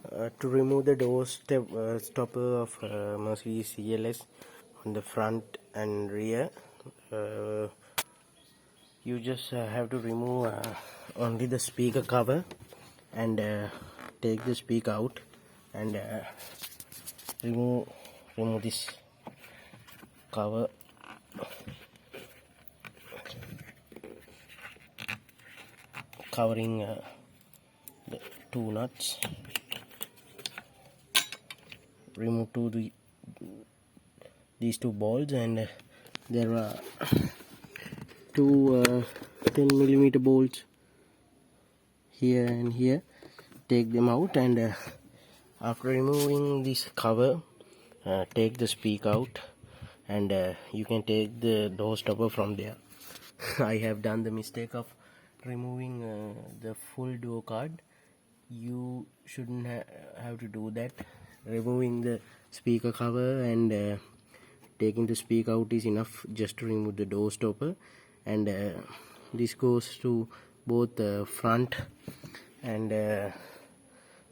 To remove the stopper of Mercedes CLS on the front and rear, you just have to remove only the speaker cover and take the speaker out and remove this cover covering the two nuts. Remove these two balls, and there are two 10mm bolts here and here. Take them out, and after removing this cover, take the speaker out, and you can take the door stopper from there. I have done the mistake of removing the full door card. You shouldn't have to do that. Removing the speaker cover and taking the speaker out is enough just to remove the door stopper, and this goes to both the front and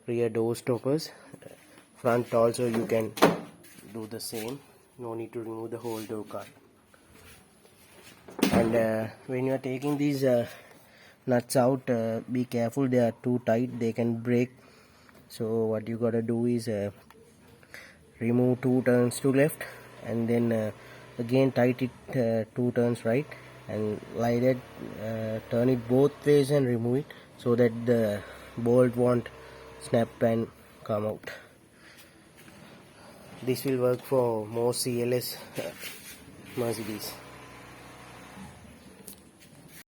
rear door stoppers. Front also you can do the same, no need to remove the whole door card. And when you are taking these nuts out, be careful, they are too tight, they can break. So what you gotta do is remove 2 turns to left, and then again tight it 2 turns right, and like that turn it both ways and remove it, so that the bolt won't snap and come out. This will work for most CLS Mercedes.